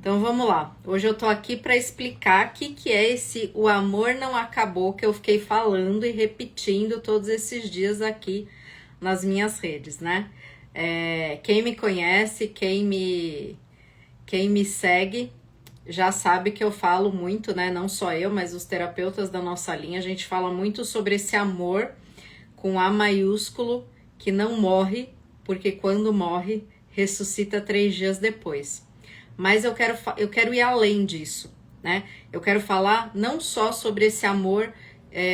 Então vamos lá. Hoje eu tô aqui para explicar o que é esse o amor não acabou que eu fiquei falando e repetindo todos esses dias aqui nas minhas redes, né? Quem me conhece, quem me segue, já sabe que eu falo muito, né? Não só eu, mas os terapeutas da nossa linha, a gente fala muito sobre esse amor com A maiúsculo que não morre, porque quando morre, ressuscita 3 dias depois. Mas eu quero ir além disso, né? Eu quero falar não só sobre esse amor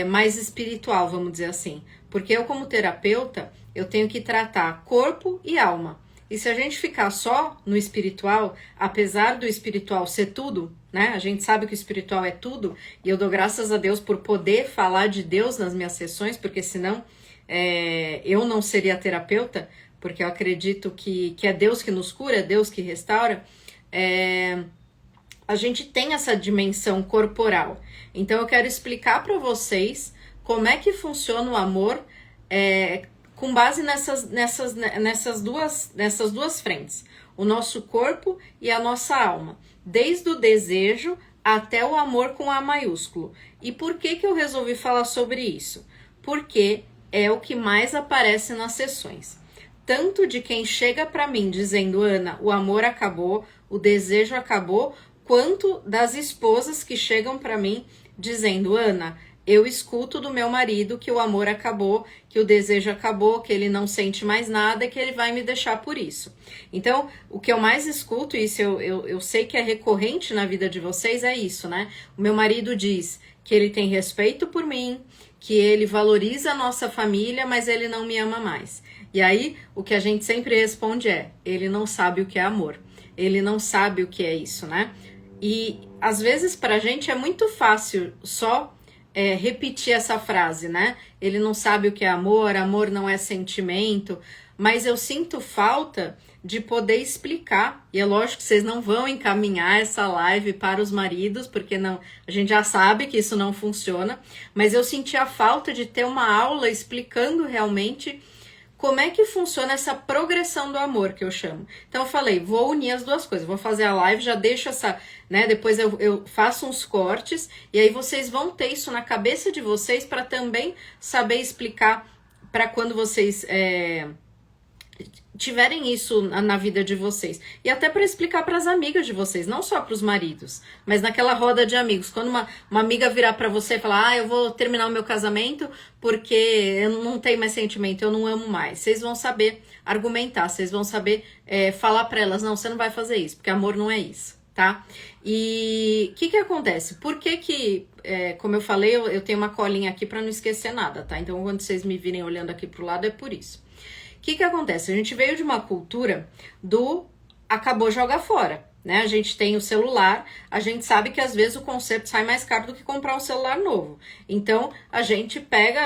mais espiritual, vamos dizer assim. Porque eu, como terapeuta, eu tenho que tratar corpo e alma. E se a gente ficar só no espiritual, apesar do espiritual ser tudo, né? A gente sabe que o espiritual é tudo, e eu dou graças a Deus por poder falar de Deus nas minhas sessões, porque senão eu não seria terapeuta, porque eu acredito que é Deus que nos cura, é Deus que restaura. A gente tem essa dimensão corporal. Então eu quero explicar para vocês como é que funciona o amor com base nessas duas frentes, o nosso corpo e a nossa alma, desde o desejo até o amor com A maiúsculo. E por que eu resolvi falar sobre isso? Porque é o que mais aparece nas sessões. Tanto de quem chega para mim dizendo, Ana, o amor acabou, o desejo acabou, quanto das esposas que chegam para mim dizendo, Ana, eu escuto do meu marido que o amor acabou, que o desejo acabou, que ele não sente mais nada e que ele vai me deixar por isso. Então, o que eu mais escuto, e isso eu sei que é recorrente na vida de vocês, é isso, né? O meu marido diz que ele tem respeito por mim, que ele valoriza a nossa família, mas ele não me ama mais. E aí, o que a gente sempre responde ele não sabe o que é amor. Ele não sabe o que é isso, né? E, às vezes, pra gente é muito fácil só repetir essa frase, né? Ele não sabe o que é amor, amor não é sentimento, mas eu sinto falta de poder explicar, e é lógico que vocês não vão encaminhar essa live para os maridos, porque não, a gente já sabe que isso não funciona, mas eu senti a falta de ter uma aula explicando realmente como é que funciona essa progressão do amor, que eu chamo. Então eu falei, vou unir as duas coisas, vou fazer a live, já deixo essa, né, depois eu faço uns cortes, e aí vocês vão ter isso na cabeça de vocês para também saber explicar para quando vocês tiverem isso na vida de vocês. E até para explicar para as amigas de vocês, não só para os maridos, mas naquela roda de amigos. Quando uma amiga virar para você e falar, eu vou terminar o meu casamento porque eu não tenho mais sentimento, eu não amo mais. Vocês vão saber argumentar, vocês vão saber falar para elas, não, você não vai fazer isso, porque amor não é isso, tá? E o que acontece? Por que como eu falei, eu tenho uma colinha aqui para não esquecer nada, tá? Então quando vocês me virem olhando aqui pro lado é por isso. O que acontece? A gente veio de uma cultura do acabou, joga fora, né? A gente tem o celular, a gente sabe que às vezes o conserto sai mais caro do que comprar um celular novo. Então, a gente pega,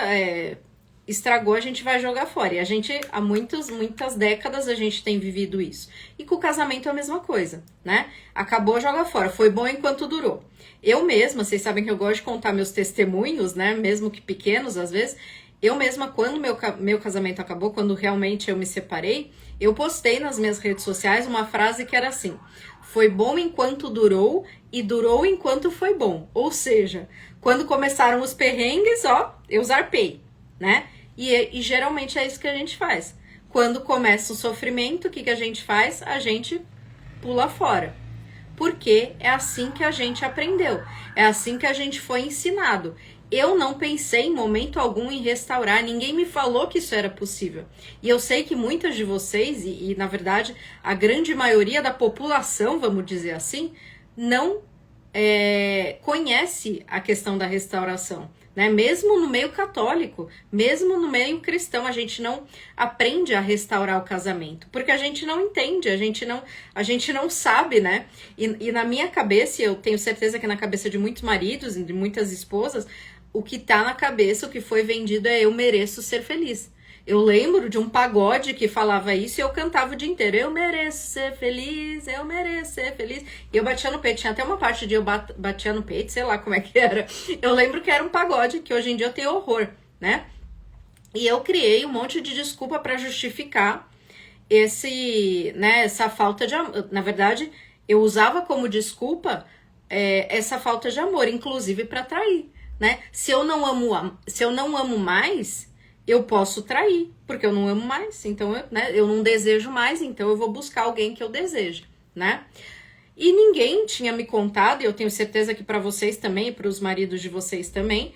estragou, a gente vai jogar fora. E a gente, há muitas décadas, a gente tem vivido isso. E com o casamento é a mesma coisa, né? Acabou, joga fora. Foi bom enquanto durou. Eu mesma, vocês sabem que eu gosto de contar meus testemunhos, né? Mesmo que pequenos, às vezes. Eu mesma, quando meu casamento acabou, quando realmente eu me separei, eu postei nas minhas redes sociais uma frase que era assim, foi bom enquanto durou e durou enquanto foi bom. Ou seja, quando começaram os perrengues, eu zarpei, né? E geralmente é isso que a gente faz. Quando começa o sofrimento, o que a gente faz? A gente pula fora. Porque é assim que a gente aprendeu, é assim que a gente foi ensinado. Eu não pensei em momento algum em restaurar, ninguém me falou que isso era possível. E eu sei que muitas de vocês, e na verdade a grande maioria da população, vamos dizer assim, não conhece a questão da restauração. Né? Mesmo no meio católico, mesmo no meio cristão, a gente não aprende a restaurar o casamento, porque a gente não entende, a gente não sabe, né? E na minha cabeça, eu tenho certeza que na cabeça de muitos maridos e de muitas esposas, o que tá na cabeça, o que foi vendido é eu mereço ser feliz. Eu lembro de um pagode que falava isso e eu cantava o dia inteiro. Eu mereço ser feliz, eu mereço ser feliz. E eu batia no peito. Tinha até uma parte de eu batia no peito, sei lá como é que era. Eu lembro que era um pagode, que hoje em dia eu tenho horror, né? E eu criei um monte de desculpa para justificar essa falta de amor. Na verdade, Eu usava como desculpa essa falta de amor, inclusive para trair, né? Se eu não amo mais, eu posso trair, porque eu não amo mais, então eu não desejo mais, então eu vou buscar alguém que eu desejo, né? E ninguém tinha me contado, e eu tenho certeza que para vocês também, e para os maridos de vocês também,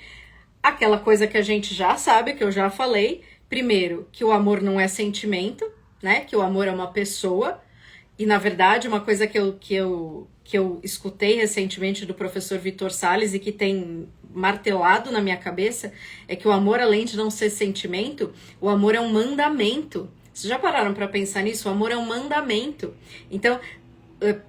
aquela coisa que a gente já sabe, que eu já falei, primeiro, que o amor não é sentimento, né? Que o amor é uma pessoa. E, na verdade, uma coisa que eu escutei recentemente do professor Vitor Salles e que tem martelado na minha cabeça é que o amor, além de não ser sentimento, o amor é um mandamento. Vocês já pararam para pensar nisso? O amor é um mandamento. Então,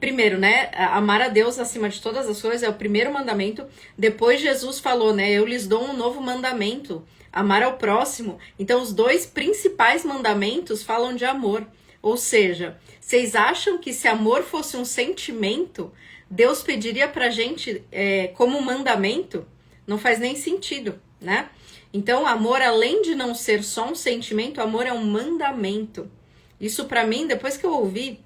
primeiro, né, amar a Deus acima de todas as coisas é o primeiro mandamento. Depois Jesus falou, né, eu lhes dou um novo mandamento, amar ao próximo. Então, os dois principais mandamentos falam de amor. Ou seja, vocês acham que se amor fosse um sentimento, Deus pediria pra gente como um mandamento? Não faz nem sentido, né? Então, amor, além de não ser só um sentimento, amor é um mandamento. Isso pra mim, depois que eu ouvi,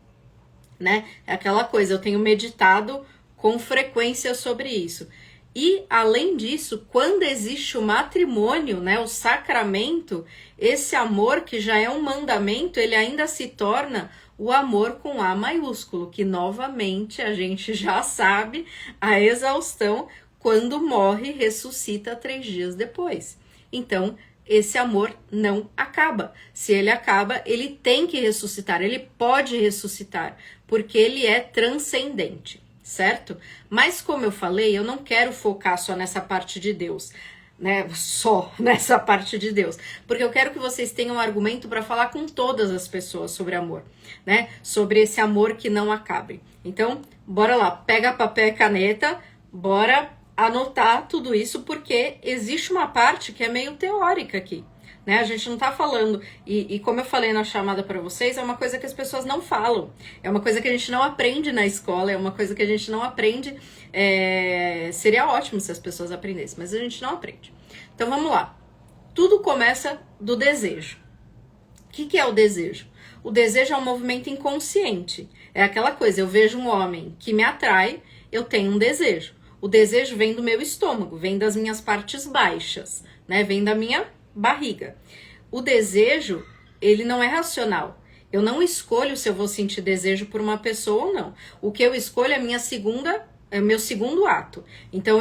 né, é aquela coisa, eu tenho meditado com frequência sobre isso. E, além disso, quando existe o matrimônio, né, o sacramento, esse amor que já é um mandamento, ele ainda se torna o amor com A maiúsculo, que novamente a gente já sabe a exaustão, quando morre, ressuscita 3 dias depois. Então, esse amor não acaba. Se ele acaba, ele tem que ressuscitar, ele pode ressuscitar, porque ele é transcendente. Certo? Mas como eu falei, eu não quero focar só nessa parte de Deus, né? Só nessa parte de Deus, porque eu quero que vocês tenham um argumento para falar com todas as pessoas sobre amor, né? Sobre esse amor que não acabe. Então, bora lá, pega papel e caneta, bora anotar tudo isso, porque existe uma parte que é meio teórica aqui. Né? A gente não tá falando, e como eu falei na chamada para vocês, é uma coisa que as pessoas não falam, é uma coisa que a gente não aprende na escola, é uma coisa que a gente não aprende, seria ótimo se as pessoas aprendessem, mas a gente não aprende. Então vamos lá, tudo começa do desejo. O que é o desejo? O desejo é um movimento inconsciente, é aquela coisa, eu vejo um homem que me atrai, eu tenho um desejo. O desejo vem do meu estômago, vem das minhas partes baixas, né? Vem da minha barriga. O desejo, ele não é racional. Eu não escolho se eu vou sentir desejo por uma pessoa ou não. O que eu escolho é meu segundo ato. Então,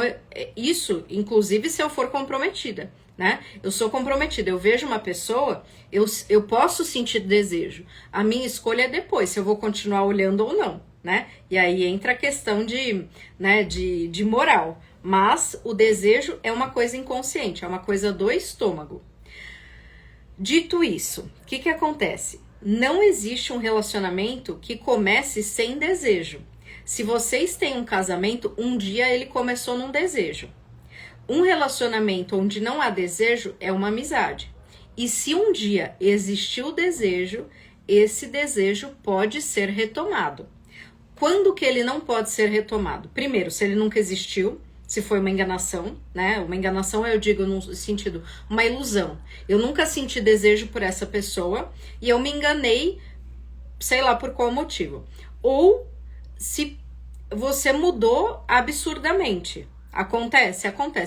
isso, inclusive, se eu for comprometida, né? Eu sou comprometida, eu vejo uma pessoa, eu posso sentir desejo. A minha escolha é depois, se eu vou continuar olhando ou não, né? E aí entra a questão de moral. Mas o desejo é uma coisa inconsciente, é uma coisa do estômago. Dito isso, o que acontece? Não existe um relacionamento que comece sem desejo. Se vocês têm um casamento, um dia ele começou num desejo. Um relacionamento onde não há desejo é uma amizade. E se um dia existiu o desejo, esse desejo pode ser retomado. Quando que ele não pode ser retomado? Primeiro, se ele nunca existiu, se foi uma enganação, né? Uma enganação eu digo no sentido, uma ilusão. Eu nunca senti desejo por essa pessoa e eu me enganei, sei lá por qual motivo. Ou se você mudou absurdamente. Acontece,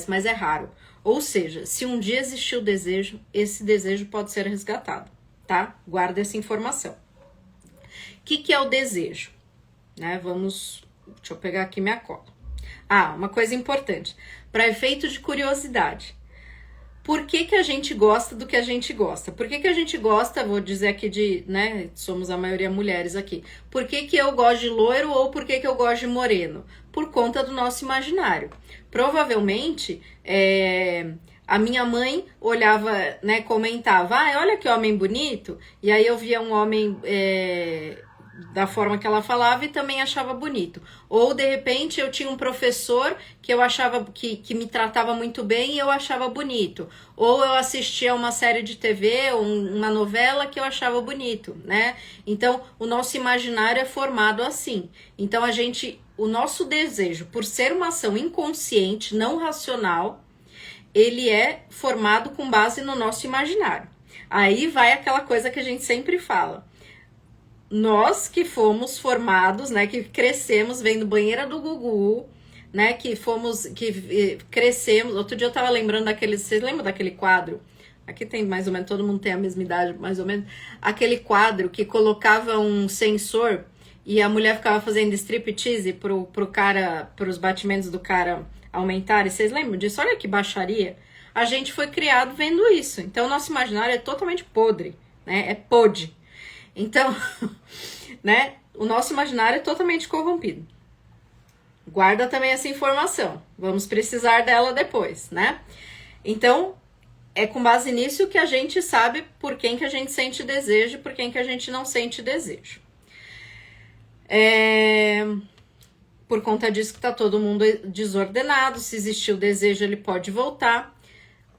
mas é raro. Ou seja, se um dia existiu desejo, esse desejo pode ser resgatado, tá? Guarda essa informação. O que é o desejo? Né? Deixa eu pegar aqui minha cola. Uma coisa importante, para efeito de curiosidade. Por que a gente gosta do que a gente gosta? Por que a gente gosta, vou dizer aqui né, somos a maioria mulheres aqui. Por que eu gosto de loiro ou por que eu gosto de moreno? Por conta do nosso imaginário. Provavelmente, a minha mãe olhava, né, comentava, olha que homem bonito, e aí eu via um homem da forma que ela falava e também achava bonito. Ou, de repente, eu tinha um professor que eu achava que me tratava muito bem e eu achava bonito. Ou eu assistia uma série de TV ou uma novela que eu achava bonito, né? Então, o nosso imaginário é formado assim. Então, o nosso desejo, por ser uma ação inconsciente, não racional, ele é formado com base no nosso imaginário. Aí vai aquela coisa que a gente sempre fala. nós que fomos formados, né, que crescemos vendo Banheira do Gugu, né, que crescemos. Outro dia eu tava lembrando daquele, vocês lembram daquele quadro? Aqui tem mais ou menos, todo mundo tem a mesma idade, mais ou menos. Aquele quadro que colocava um sensor e a mulher ficava fazendo striptease pro cara, pros batimentos do cara aumentarem. Vocês lembram disso? Olha que baixaria. A gente foi criado vendo isso. Então, o nosso imaginário é totalmente podre, né? É podre. Então, né? O nosso imaginário é totalmente corrompido. Guarda também essa informação. Vamos precisar dela depois, né? Então, é com base nisso que a gente sabe por quem que a gente sente desejo e por quem que a gente não sente desejo. Por conta disso que tá todo mundo desordenado. Se existir o desejo, ele pode voltar.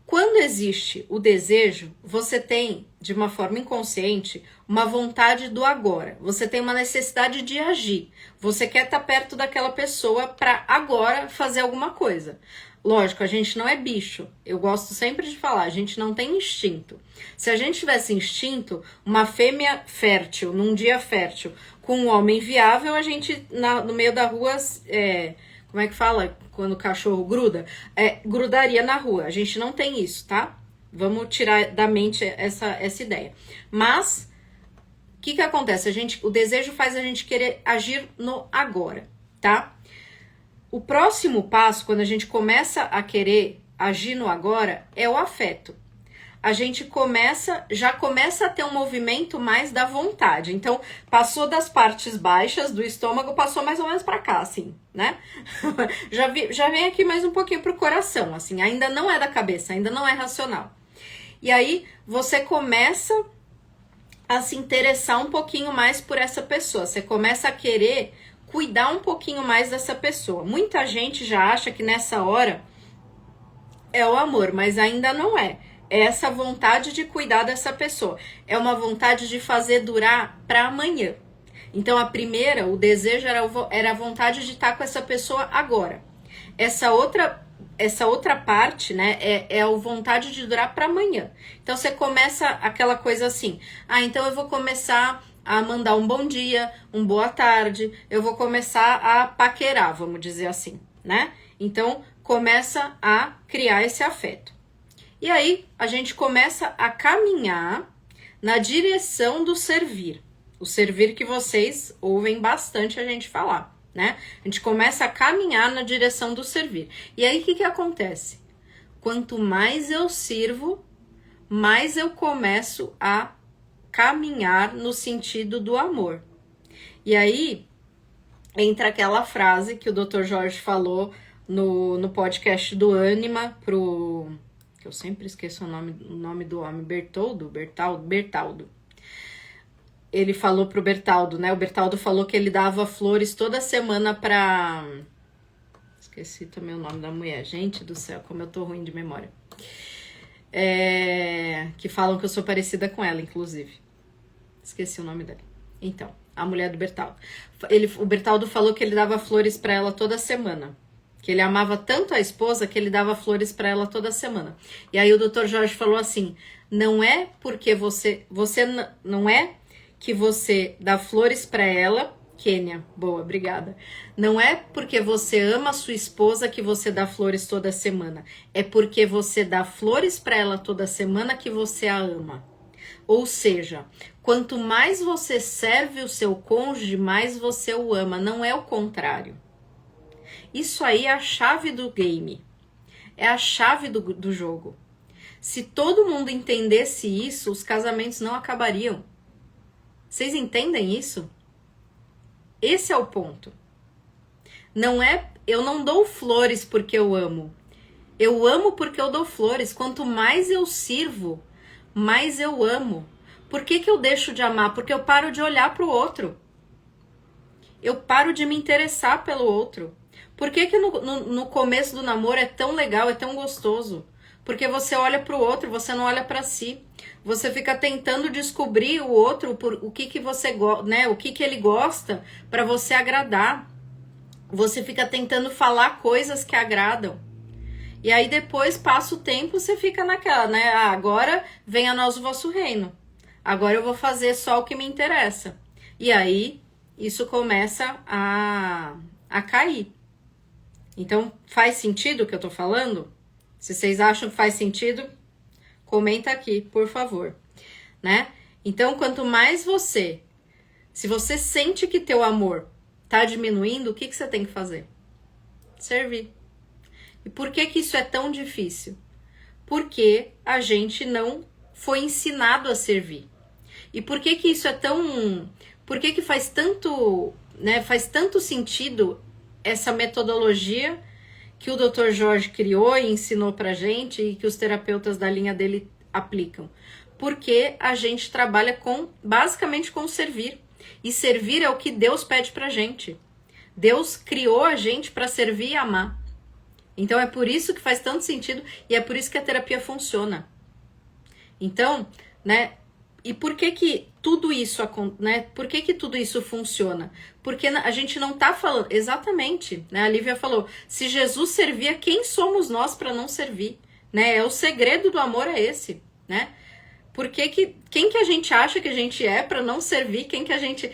Quando existe o desejo, você tem, de uma forma inconsciente, uma vontade do agora. Você tem uma necessidade de agir. Você quer estar perto daquela pessoa para agora fazer alguma coisa. Lógico, a gente não é bicho. Eu gosto sempre de falar, a gente não tem instinto. Se a gente tivesse instinto, uma fêmea fértil, num dia fértil, com um homem viável, a gente, no meio da rua, como é que fala? Quando o cachorro gruda? Grudaria na rua. A gente não tem isso, tá? Vamos tirar da mente essa ideia. Mas, o que acontece? O desejo faz a gente querer agir no agora, tá? O próximo passo, quando a gente começa a querer agir no agora, é o afeto. A gente já começa a ter um movimento mais da vontade. Então, passou das partes baixas do estômago, passou mais ou menos para cá, assim, né? já vem aqui mais um pouquinho pro coração, assim. Ainda não é da cabeça, ainda não é racional. E aí, você começa a se interessar um pouquinho mais por essa pessoa. Você começa a querer cuidar um pouquinho mais dessa pessoa. Muita gente já acha que nessa hora é o amor, mas ainda não é. É essa vontade de cuidar dessa pessoa. É uma vontade de fazer durar para amanhã. Então, a primeira, o desejo era a vontade de estar com essa pessoa agora. Essa outra parte, né, é a vontade de durar para amanhã. Então, você começa aquela coisa assim. Então eu vou começar a mandar um bom dia, um boa tarde. Eu vou começar a paquerar, vamos dizer assim, né? Então, começa a criar esse afeto. E aí, a gente começa a caminhar na direção do servir. O servir que vocês ouvem bastante a gente falar, né? A gente começa a caminhar na direção do servir. E aí, o que acontece? Quanto mais eu sirvo, mais eu começo a caminhar no sentido do amor. E aí, entra aquela frase que o Dr. Jorge falou no podcast do Ânima eu sempre esqueço o nome do homem, Bertaldo. Ele falou pro Bertaldo, né? O Bertaldo falou que ele dava flores toda semana pra... Esqueci também o nome da mulher. Gente do céu, como eu tô ruim de memória. Que falam que eu sou parecida com ela, inclusive. Esqueci o nome dela. Então, a mulher do Bertaldo. O Bertaldo falou que ele dava flores pra ela toda semana. Que ele amava tanto a esposa que ele dava flores para ela toda semana. E aí o Dr. Jorge falou assim, não é porque não é que você dá flores para ela, Kênia, boa, obrigada. Não é porque você ama a sua esposa que você dá flores toda semana. É porque você dá flores para ela toda semana que você a ama. Ou seja, quanto mais você serve o seu cônjuge, mais você o ama. Não é o contrário. Isso aí é a chave do game. É a chave do jogo. Se todo mundo entendesse isso, os casamentos não acabariam. Vocês entendem isso? Esse é o ponto. Eu não dou flores porque eu amo. Eu amo porque eu dou flores. Quanto mais eu sirvo, mais eu amo. Por que eu deixo de amar? Porque eu paro de olhar para o outro. Eu paro de me interessar pelo outro. Por que no começo do namoro é tão legal, é tão gostoso? Porque você olha para o outro, você não olha para si. Você fica tentando descobrir o outro, o que você né, o que ele gosta para você agradar. Você fica tentando falar coisas que agradam. E aí depois passa o tempo, você fica naquela, né? Agora venha a nós o vosso reino. Agora eu vou fazer só o que me interessa. E aí, isso começa a cair. Então, faz sentido o que eu tô falando? Se vocês acham que faz sentido, comenta aqui, por favor, né? Então, quanto mais se você sente que teu amor tá diminuindo, o que você tem que fazer? Servir. E por que isso é tão difícil? Porque a gente não foi ensinado a servir. E por que isso é tão... Por que faz tanto, né, faz tanto sentido essa metodologia que o Dr. Jorge criou e ensinou pra gente e que os terapeutas da linha dele aplicam? Porque a gente trabalha basicamente com servir. E servir é o que Deus pede pra gente. Deus criou a gente para servir e amar. Então é por isso que faz tanto sentido e é por isso que a terapia funciona. Então, né? E por que tudo isso, né? Por que tudo isso funciona? Porque a gente não tá falando exatamente, né? A Lívia falou: se Jesus servia, quem somos nós para não servir, né? O segredo do amor é esse, né? Quem que a gente acha que a gente é para não servir? Quem que a gente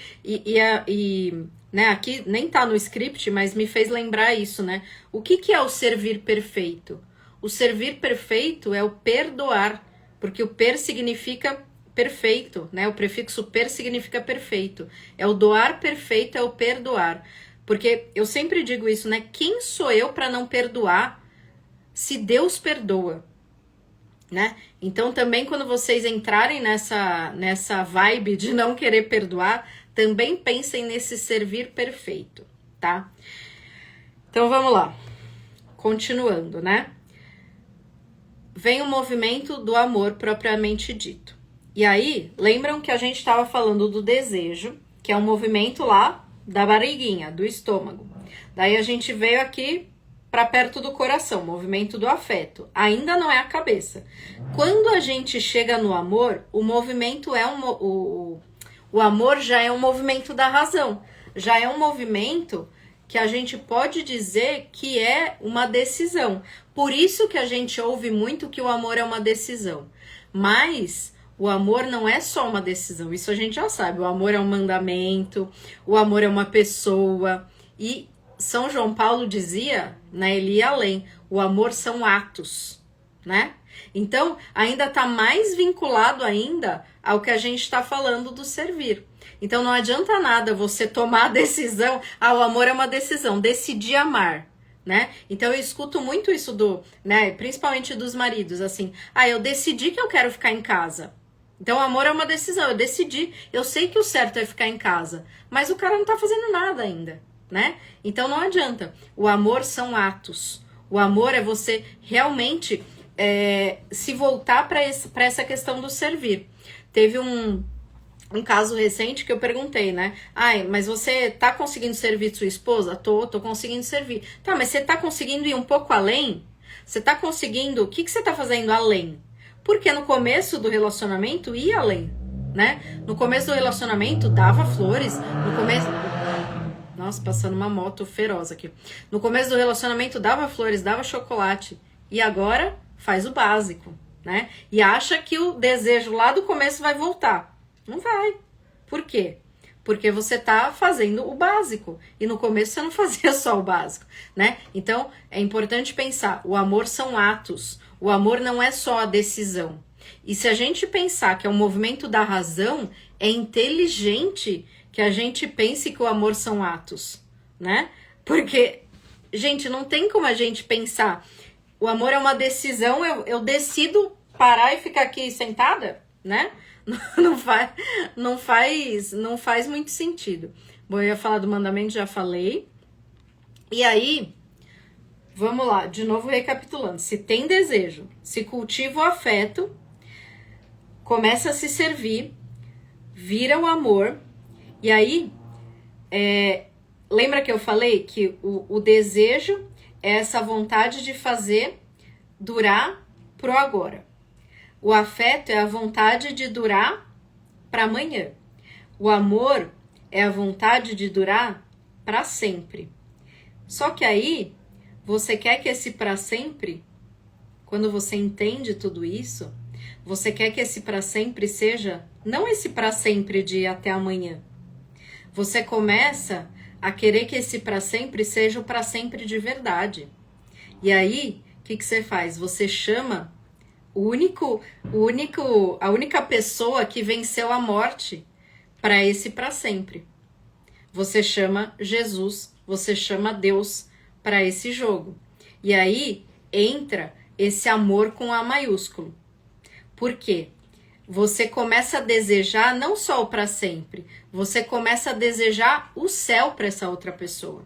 né, aqui nem tá no script, mas me fez lembrar isso, né? O que é o servir perfeito? O servir perfeito é o perdoar, porque o per significa perfeito, né? O prefixo per significa perfeito. É o doar perfeito, é o perdoar. Porque eu sempre digo isso, né? Quem sou eu para não perdoar se Deus perdoa? Né? Então também quando vocês entrarem nessa vibe de não querer perdoar, também pensem nesse servir perfeito, tá? Então vamos lá. Continuando, né? Vem o movimento do amor propriamente dito. E aí, lembram que a gente estava falando do desejo, que é um movimento lá da barriguinha, do estômago. Daí a gente veio aqui para perto do coração, movimento do afeto. Ainda não é a cabeça. Quando a gente chega no amor, o movimento é o amor já é um movimento da razão. Já é um movimento que a gente pode dizer que é uma decisão. Por isso que a gente ouve muito que o amor é uma decisão. Mas o amor não é só uma decisão. Isso a gente já sabe. O amor é um mandamento, o amor é uma pessoa. E São João Paulo dizia, né, ele ia além, o amor são atos, né? Então, ainda está mais vinculado ainda ao que a gente está falando do servir. Então, não adianta nada você tomar a decisão, o amor é uma decisão, decidir amar, né? Então, eu escuto muito isso né, principalmente dos maridos, assim, eu decidi que eu quero ficar em casa. Então, o amor é uma decisão, eu decidi, eu sei que o certo é ficar em casa, mas o cara não tá fazendo nada ainda. Né? Então não adianta. O amor são atos. O amor é você realmente se voltar para essa questão do servir. Teve um caso recente que eu perguntei, né? Mas você tá conseguindo servir sua esposa? Tô conseguindo servir. Tá, mas você tá conseguindo ir um pouco além? Você tá conseguindo... O que você tá fazendo além? Porque no começo do relacionamento ia além, né? No começo do relacionamento dava flores. No começo... Nossa, passando uma moto feroz aqui. No começo do relacionamento dava flores, dava chocolate. E agora faz o básico, né? E acha que o desejo lá do começo vai voltar. Não vai. Por quê? Porque você tá fazendo o básico. E no começo você não fazia só o básico, né? Então, é importante pensar. O amor são atos. O amor não é só a decisão. E se a gente pensar que é um movimento da razão, é inteligente que a gente pense que o amor são atos, né? Porque, gente, não tem como a gente pensar. O amor é uma decisão, eu decido parar e ficar aqui sentada, né? Não faz muito sentido. Bom, eu ia falar do mandamento, já falei. E aí, vamos lá, de novo recapitulando. Se tem desejo, se cultiva o afeto, começa a se servir, vira o amor. E aí, lembra que eu falei que o desejo é essa vontade de fazer durar pro agora. O afeto é a vontade de durar para amanhã. O amor é a vontade de durar para sempre. Só que aí, você quer que esse para sempre, quando você entende tudo isso, você quer que esse para sempre seja, não esse para sempre de até amanhã, Você começa a querer que esse para sempre seja o para sempre de verdade. E aí, o que você faz? Você chama a única pessoa que venceu a morte para esse para sempre. Você chama Jesus, você chama Deus para esse jogo. E aí entra esse amor com A maiúsculo. Por quê? Você começa a desejar não só o para sempre, você começa a desejar o céu para essa outra pessoa.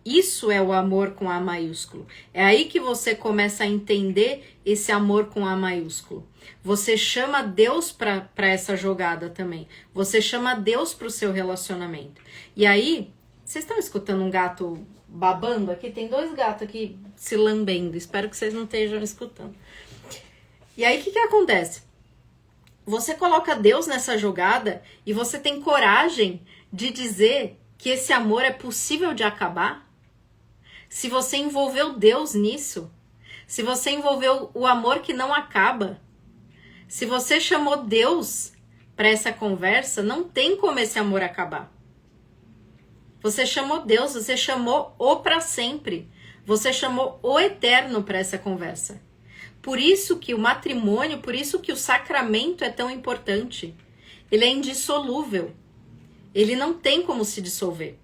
Isso é o amor com A maiúsculo. É aí que você começa a entender esse amor com A maiúsculo. Você chama Deus para essa jogada também. Você chama Deus para o seu relacionamento. E aí, vocês estão escutando um gato babando aqui? Tem 2 gatos aqui se lambendo. Espero que vocês não estejam escutando. E aí, o que acontece? Você coloca Deus nessa jogada e você tem coragem de dizer que esse amor é possível de acabar? Se você envolveu Deus nisso, se você envolveu o amor que não acaba, se você chamou Deus para essa conversa, não tem como esse amor acabar. Você chamou Deus, você chamou o para sempre, você chamou o eterno para essa conversa. Por isso que o matrimônio, por isso que o sacramento é tão importante. Ele é indissolúvel. Ele não tem como se dissolver.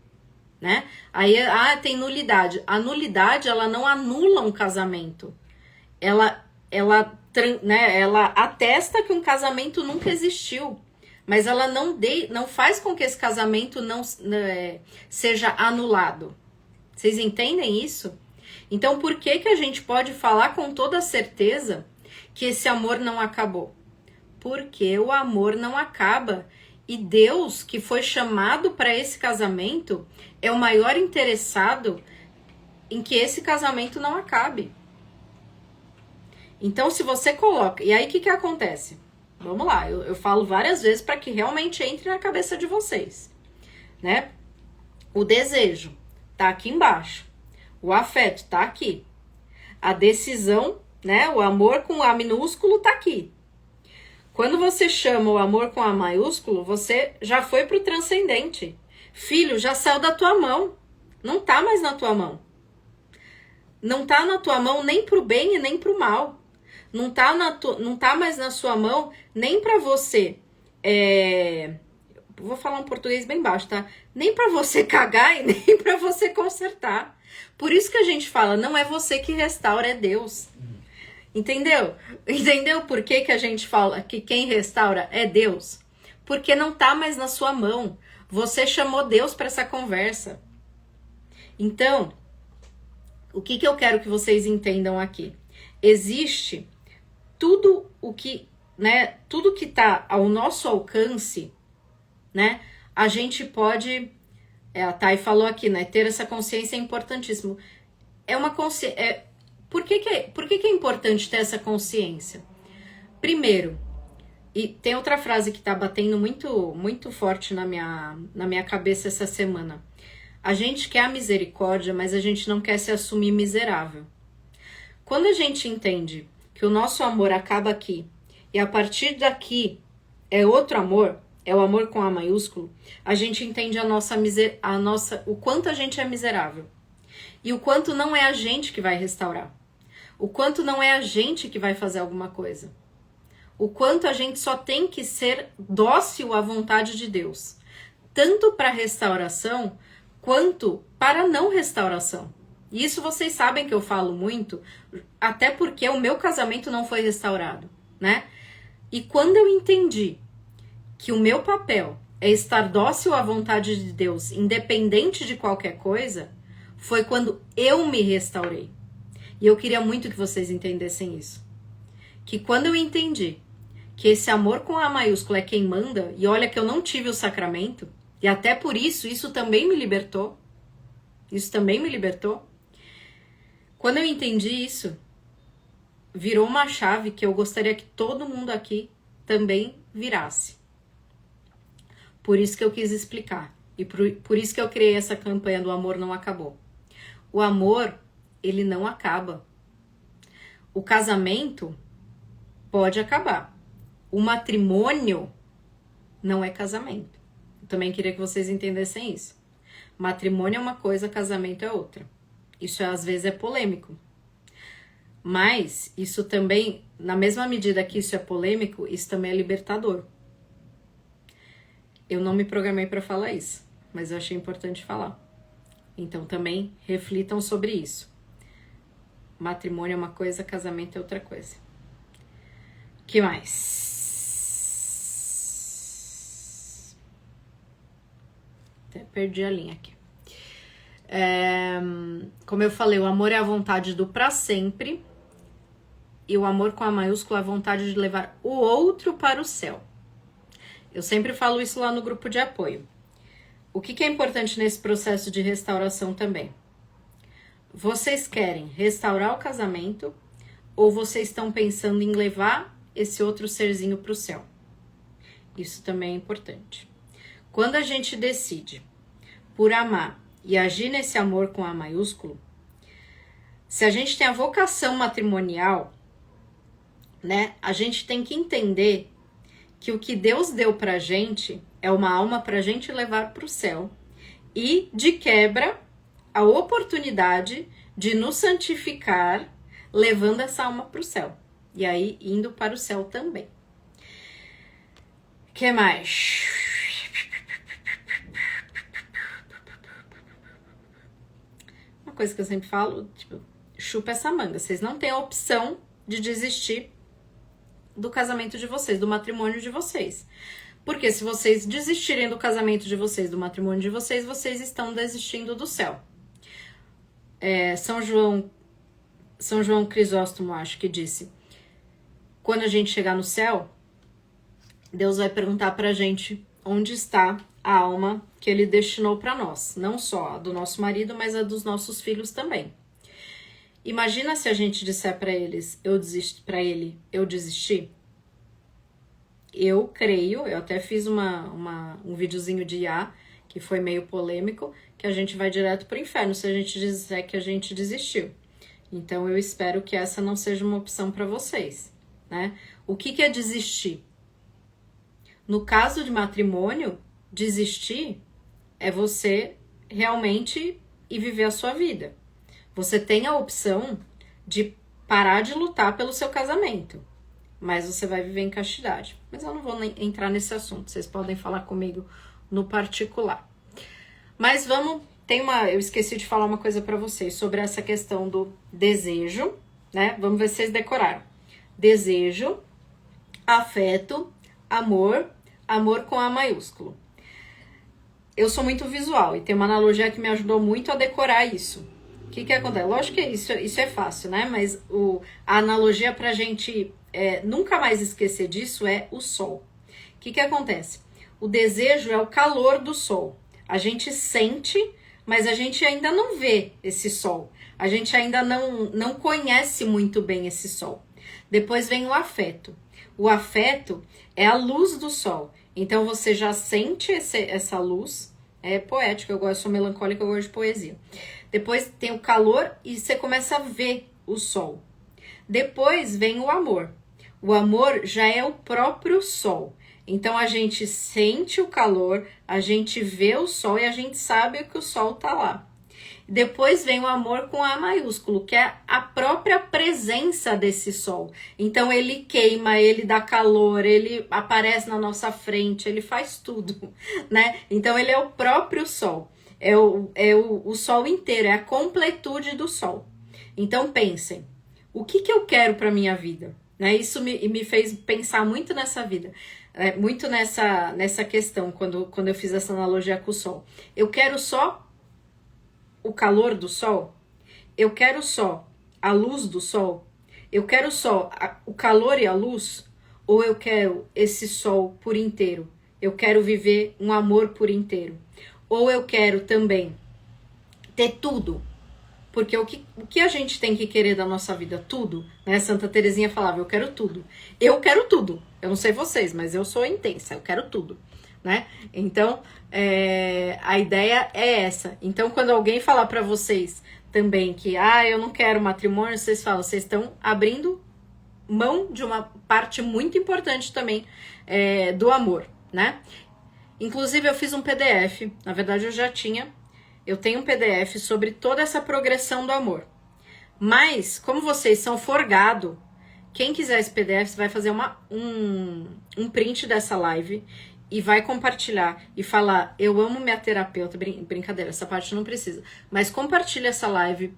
Né? Aí, tem nulidade. A nulidade, ela não anula um casamento. Ela atesta que um casamento nunca existiu. Mas ela não faz com que esse casamento não seja anulado. Vocês entendem isso? Então, por que a gente pode falar com toda certeza que esse amor não acabou? Porque o amor não acaba. E Deus, que foi chamado para esse casamento, é o maior interessado em que esse casamento não acabe. Então, se você coloca... E aí, o que acontece? Vamos lá, eu falo várias vezes para que realmente entre na cabeça de vocês. Né? O desejo tá aqui embaixo. O afeto tá aqui. A decisão, né? O amor com A minúsculo tá aqui. Quando você chama o amor com A maiúsculo, você já foi para o transcendente. Filho, já saiu da tua mão. Não tá mais na tua mão. Não tá na tua mão nem pro bem e nem pro mal. Não tá mais na sua mão nem para você... Vou falar um português bem baixo, tá? Nem para você cagar e nem para você consertar. Por isso que a gente fala, não é você que restaura, é Deus. Entendeu? Entendeu por que a gente fala que quem restaura é Deus? Porque não tá mais na sua mão. Você chamou Deus para essa conversa. Então, o que eu quero que vocês entendam aqui? Existe tudo o que, né, tudo que tá ao nosso alcance, né? A gente pode, a Thay falou aqui, né? Ter essa consciência é importantíssimo. É uma consciência... Por que é importante ter essa consciência? Primeiro, e tem outra frase que tá batendo muito forte na minha cabeça essa semana. A gente quer a misericórdia, mas a gente não quer se assumir miserável. Quando a gente entende que o nosso amor acaba aqui, e a partir daqui é outro amor, é o amor com A maiúsculo, a gente entende o quanto a gente é miserável. E o quanto não é a gente que vai restaurar. O quanto não é a gente que vai fazer alguma coisa. O quanto a gente só tem que ser dócil à vontade de Deus. Tanto para restauração, quanto para não restauração. E isso vocês sabem que eu falo muito, até porque o meu casamento não foi restaurado, né? E quando eu entendi que o meu papel é estar dócil à vontade de Deus, independente de qualquer coisa, foi quando eu me restaurei. E eu queria muito que vocês entendessem isso. Que quando eu entendi que esse amor com A maiúsculo é quem manda, e olha que eu não tive o sacramento, e até por isso, isso também me libertou. Isso também me libertou. Quando eu entendi isso, virou uma chave que eu gostaria que todo mundo aqui também virasse. Por isso que eu quis explicar. E por isso que eu criei essa campanha do Amor Não Acabou. O amor, ele não acaba. O casamento pode acabar. O matrimônio não é casamento. Eu também queria que vocês entendessem isso. Matrimônio é uma coisa, casamento é outra. Isso às vezes é polêmico. Mas isso também, na mesma medida que isso é polêmico, isso também é libertador. Eu não me programei para falar isso, mas eu achei importante falar. Então também reflitam sobre isso. Matrimônio é uma coisa, casamento é outra coisa. O que mais? Até perdi a linha aqui. Como eu falei, o amor é a vontade do pra sempre. E o amor com a maiúscula é a vontade de levar o outro para o céu. Eu sempre falo isso lá no grupo de apoio. O que é importante nesse processo de restauração também? Vocês querem restaurar o casamento ou vocês estão pensando em levar esse outro serzinho para o céu? Isso também é importante. Quando a gente decide por amar e agir nesse amor com A maiúsculo, se a gente tem a vocação matrimonial, né, a gente tem que entender que o que Deus deu pra gente é uma alma pra gente levar pro céu e, de quebra, a oportunidade de nos santificar levando essa alma pro céu. E aí, indo para o céu também. O que mais? Uma coisa que eu sempre falo, tipo, chupa essa manga. Vocês não têm a opção de desistir do casamento de vocês, do matrimônio de vocês. Porque se vocês desistirem do casamento de vocês, do matrimônio de vocês, vocês estão desistindo do céu. São João Crisóstomo, acho que disse, quando a gente chegar no céu, Deus vai perguntar pra gente onde está a alma que ele destinou pra nós. Não só a do nosso marido, mas a dos nossos filhos também. Imagina se a gente disser pra ele, eu desisti. Eu creio, eu até fiz um videozinho de IA, que foi meio polêmico, que a gente vai direto pro inferno se a gente disser que a gente desistiu. Então eu espero que essa não seja uma opção para vocês, né? O que é desistir? No caso de matrimônio, desistir é você realmente ir viver a sua vida. Você tem a opção de parar de lutar pelo seu casamento, mas você vai viver em castidade. Mas eu não vou nem entrar nesse assunto, vocês podem falar comigo no particular. Mas eu esqueci de falar uma coisa para vocês sobre essa questão do desejo, né? Vamos ver se vocês decoraram. Desejo, afeto, amor com A maiúsculo. Eu sou muito visual e tem uma analogia que me ajudou muito a decorar isso. O que acontece? Lógico que isso é fácil, né? Mas a analogia pra gente nunca mais esquecer disso é o sol. O que acontece? O desejo é o calor do sol. A gente sente, mas a gente ainda não vê esse sol. A gente ainda não conhece muito bem esse sol. Depois vem o afeto. O afeto é a luz do sol. Então você já sente essa luz. É poético, eu sou melancólica, eu gosto de poesia. Depois tem o calor e você começa a ver o sol. Depois vem o amor. O amor já é o próprio sol. Então a gente sente o calor, a gente vê o sol e a gente sabe que o sol tá lá. Depois vem o amor com A maiúsculo, que é a própria presença desse sol. Então ele queima, ele dá calor, ele aparece na nossa frente, ele faz tudo, né? Então ele é o próprio sol, é o sol inteiro, é a completude do sol. Então pensem, o que eu quero para minha vida? Né? Isso me fez pensar muito nessa vida, muito nessa questão, quando eu fiz essa analogia com o sol. Eu quero só o calor do sol? Eu quero só a luz do sol? Eu quero só o calor e a luz? Ou eu quero esse sol por inteiro? Eu quero viver um amor por inteiro? Ou eu quero também ter tudo? Porque o que a gente tem que querer da nossa vida? Tudo, né? Santa Terezinha falava, eu quero tudo. Eu quero tudo. Eu não sei vocês, mas eu sou intensa, eu quero tudo, né? Então, a ideia é essa. Então, quando alguém falar pra vocês também que, eu não quero matrimônio, vocês falam, vocês estão abrindo mão de uma parte muito importante também do amor, né? Inclusive, eu fiz um PDF. Na verdade, eu tenho um PDF sobre toda essa progressão do amor. Mas, como vocês são forgado, quem quiser esse PDF vai fazer um print dessa live e vai compartilhar e falar: eu amo minha terapeuta. Brincadeira, essa parte não precisa. Mas compartilha essa live,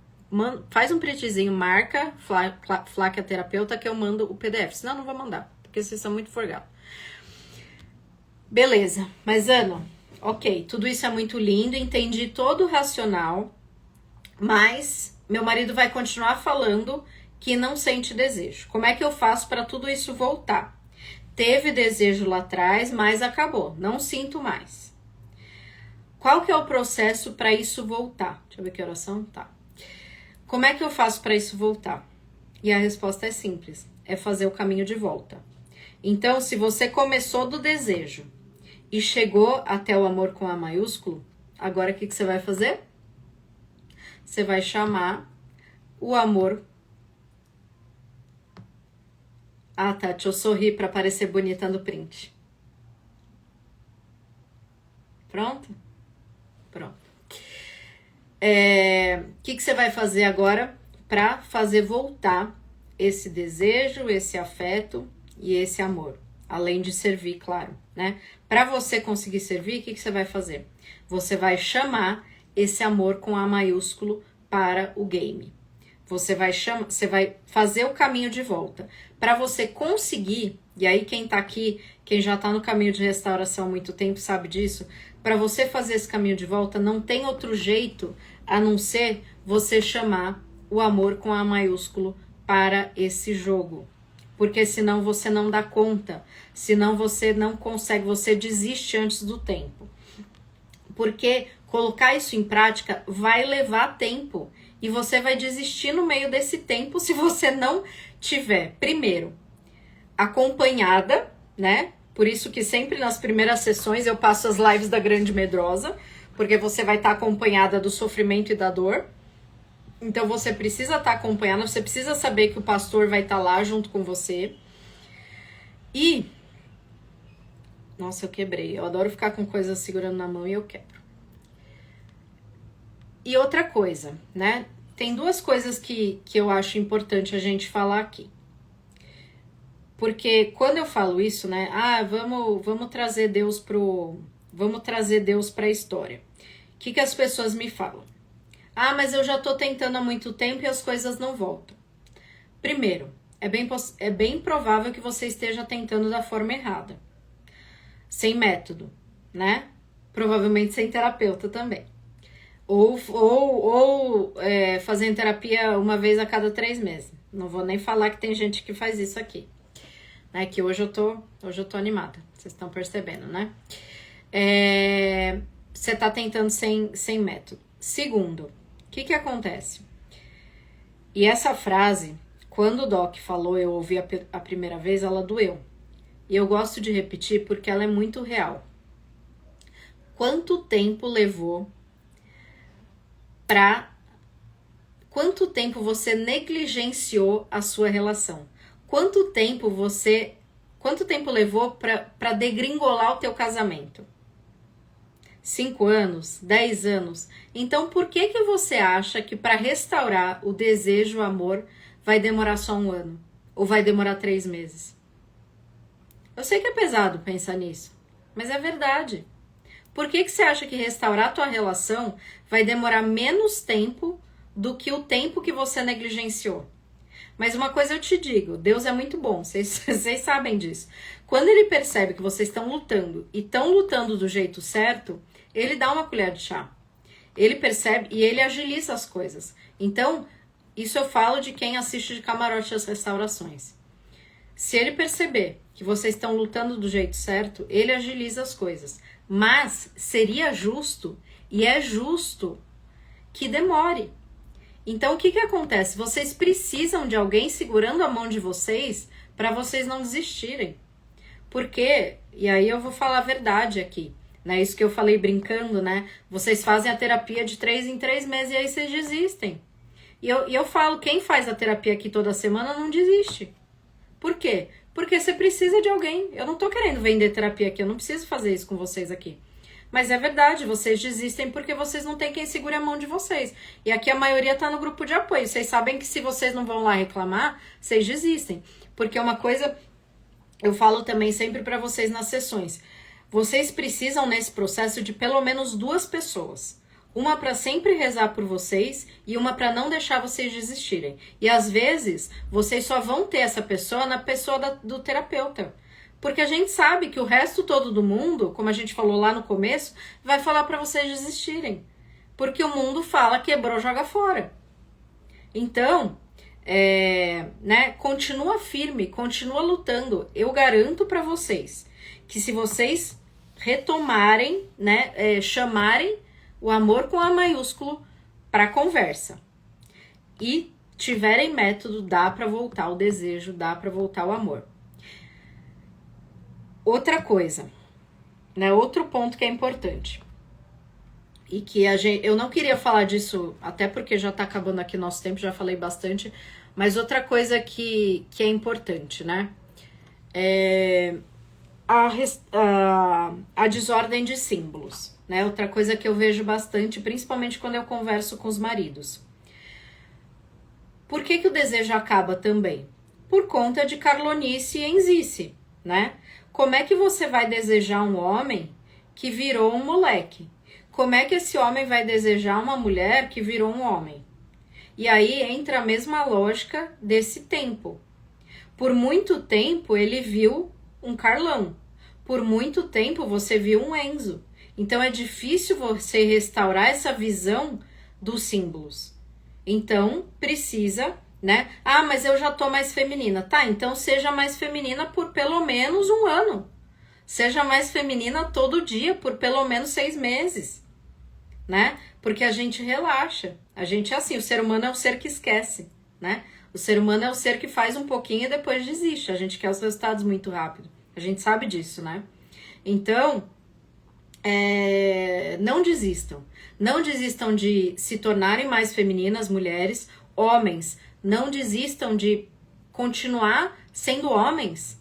faz um printzinho, marca Flá que é terapeuta, que eu mando o PDF. Senão eu não vou mandar, porque vocês são muito forgados. Beleza, mas Ana, ok, tudo isso é muito lindo, entendi todo o racional, mas meu marido vai continuar falando que não sente desejo. Como é que eu faço para tudo isso voltar? Teve desejo lá atrás, mas acabou, não sinto mais. Qual que é o processo para isso voltar? Deixa eu ver que oração tá. Como é que eu faço para isso voltar? E a resposta é simples, é fazer o caminho de volta. Então, se você começou do desejo e chegou até o amor com A maiúsculo, agora o que você vai fazer? Você vai chamar o amor. Ah, tá, deixa eu sorrir para parecer bonita no print. Pronto? Pronto. O que você vai fazer agora para fazer voltar esse desejo, esse afeto e esse amor? Além de servir, claro, né? Para você conseguir servir, o que você vai fazer? Você vai chamar esse amor com A maiúsculo para o game. Você vai fazer o caminho de volta. Para você conseguir, e aí quem tá aqui, quem já tá no caminho de restauração há muito tempo sabe disso, para você fazer esse caminho de volta, não tem outro jeito a não ser você chamar o amor com A maiúsculo para esse jogo. Porque senão você não dá conta, senão você não consegue, você desiste antes do tempo. Porque colocar isso em prática vai levar tempo e você vai desistir no meio desse tempo se você não tiver, primeiro, acompanhada, né? Por isso que sempre nas primeiras sessões eu passo as lives da Grande Medrosa, porque você vai estar acompanhada do sofrimento e da dor. Então você precisa estar acompanhada, você precisa saber que o pastor vai estar lá junto com você. E... Nossa, eu quebrei. Eu adoro ficar com coisas segurando na mão e eu quebro. E outra coisa, né? Tem duas coisas que eu acho importante a gente falar aqui. Porque quando eu falo isso, né? Ah, vamos trazer Deus para a história. O que as pessoas me falam? Ah, mas eu já tô tentando há muito tempo e as coisas não voltam. Primeiro, é bem provável que você esteja tentando da forma errada. Sem método, né? Provavelmente sem terapeuta também. Ou fazendo terapia uma vez a cada 3 meses. Não vou nem falar que tem gente que faz isso aqui. Né? Que hoje eu tô animada. Vocês estão percebendo, né? Você tá tentando sem método. Segundo, o que acontece? E essa frase, quando o Doc falou, eu ouvi a primeira vez, ela doeu. E eu gosto de repetir porque ela é muito real. Quanto tempo você negligenciou a sua relação? Quanto tempo levou para degringolar o teu casamento? 5 anos? 10 anos? Então, por que você acha que para restaurar o desejo, o amor, vai demorar só 1 ano? Ou vai demorar 3 meses? Eu sei que é pesado pensar nisso, mas é verdade. Por que você acha que restaurar a tua relação vai demorar menos tempo do que o tempo que você negligenciou? Mas uma coisa eu te digo, Deus é muito bom, vocês sabem disso. Quando ele percebe que vocês estão lutando e estão lutando do jeito certo, ele dá uma colher de chá. Ele percebe e ele agiliza as coisas. Então, isso eu falo de quem assiste de camarote as restaurações. Se ele perceber que vocês estão lutando do jeito certo, ele agiliza as coisas. Mas seria justo, e é justo, que demore. Então, o que acontece? Vocês precisam de alguém segurando a mão de vocês para vocês não desistirem. Porque, e aí eu vou falar a verdade aqui, né? Isso que eu falei brincando, né? Vocês fazem a terapia de 3 em 3 meses e aí vocês desistem. E eu falo, quem faz a terapia aqui toda semana não desiste. Por quê? Porque você precisa de alguém. Eu não tô querendo vender terapia aqui, eu não preciso fazer isso com vocês aqui. Mas é verdade, vocês desistem porque vocês não têm quem segure a mão de vocês. E aqui a maioria tá no grupo de apoio. Vocês sabem que se vocês não vão lá reclamar, vocês desistem. Porque uma coisa, eu falo também sempre pra vocês nas sessões. Vocês precisam nesse processo de pelo menos 2 pessoas. Uma para sempre rezar por vocês e uma para não deixar vocês desistirem. E às vezes, vocês só vão ter essa pessoa na pessoa do terapeuta. Porque a gente sabe que o resto todo do mundo, como a gente falou lá no começo, vai falar para vocês desistirem. Porque o mundo fala, quebrou, joga fora. Então, continua firme, continua lutando. Eu garanto para vocês que se vocês retomarem, chamarem o amor com A maiúsculo para conversa e tiverem método, dá para voltar o desejo, dá para voltar o amor. Outra coisa, outro ponto que é importante e que eu não queria falar disso, até porque já tá acabando aqui nosso tempo, já falei bastante, mas outra coisa que é importante, é a desordem de símbolos, outra coisa que eu vejo bastante, principalmente quando eu converso com os maridos. Por que o desejo acaba também? Por conta de carlonice e enzice, Como é que você vai desejar um homem que virou um moleque? Como é que esse homem vai desejar uma mulher que virou um homem? E aí entra a mesma lógica desse tempo. Por muito tempo ele viu um Carlão. Por muito tempo você viu um Enzo. Então é difícil você restaurar essa visão dos símbolos. Então precisa, Ah, mas eu já tô mais feminina. Tá, então seja mais feminina por pelo menos 1 ano. Seja mais feminina todo dia por pelo menos 6 meses. Porque a gente relaxa. A gente é assim, o ser humano é o ser que esquece, O ser humano é o ser que faz um pouquinho e depois desiste. A gente quer os resultados muito rápido. A gente sabe disso, Então, não desistam. Não desistam de se tornarem mais femininas, mulheres, homens. Não desistam de continuar sendo homens,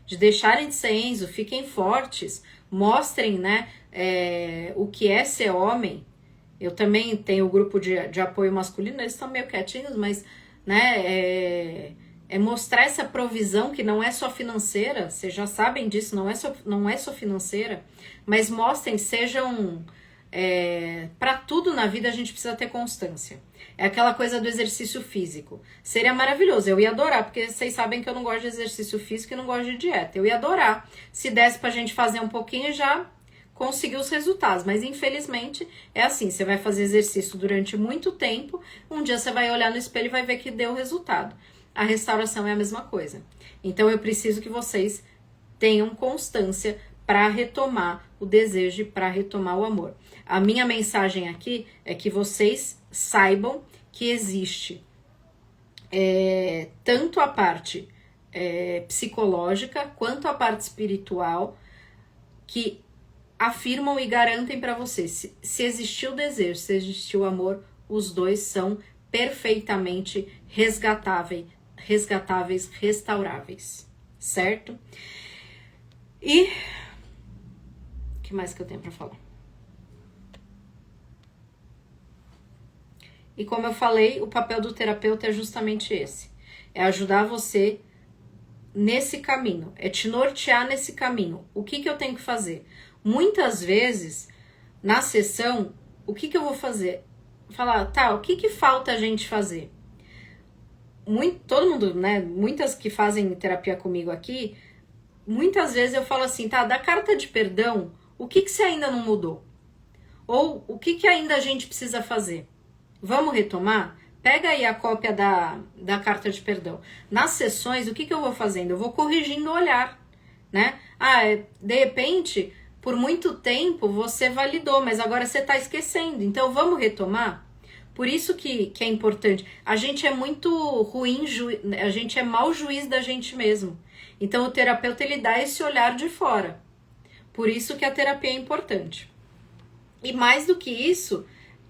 De deixarem de ser Enzo, fiquem fortes, mostrem, o que é ser homem. Eu também tenho o grupo de apoio masculino, eles estão meio quietinhos, mas, é mostrar essa provisão que não é só financeira, vocês já sabem disso, não é só financeira, mas mostrem, sejam... para tudo na vida a gente precisa ter constância. É aquela coisa do exercício físico. Seria maravilhoso, eu ia adorar, porque vocês sabem que eu não gosto de exercício físico e não gosto de dieta. Eu ia adorar se desse pra gente fazer um pouquinho e já conseguir os resultados. Mas infelizmente é assim, você vai fazer exercício durante muito tempo, um dia você vai olhar no espelho e vai ver que deu resultado. A restauração é a mesma coisa. Então eu preciso que vocês tenham constância para retomar o desejo e para retomar o amor. A minha mensagem aqui é que vocês saibam que existe tanto a parte psicológica quanto a parte espiritual que afirmam e garantem para vocês. Se existiu o desejo, se existiu o amor, os dois são perfeitamente resgatáveis, restauráveis, certo? E o que mais que eu tenho para falar? E como eu falei, o papel do terapeuta é justamente esse. É ajudar você nesse caminho, é te nortear nesse caminho. O que eu tenho que fazer? Muitas vezes, na sessão, o que eu vou fazer? Falar, o que falta a gente fazer? Todo mundo, muitas que fazem terapia comigo aqui, muitas vezes eu falo assim, da carta de perdão, o que você ainda não mudou? Ou o que ainda a gente precisa fazer? Vamos retomar? Pega aí a cópia da carta de perdão. Nas sessões, o que eu vou fazendo? Eu vou corrigindo o olhar, de repente, por muito tempo você validou, mas agora você está esquecendo. Então, vamos retomar? Por isso que é importante. A gente é muito ruim, a gente é mau juiz da gente mesmo. Então, o terapeuta, ele dá esse olhar de fora. Por isso que a terapia é importante. E mais do que isso,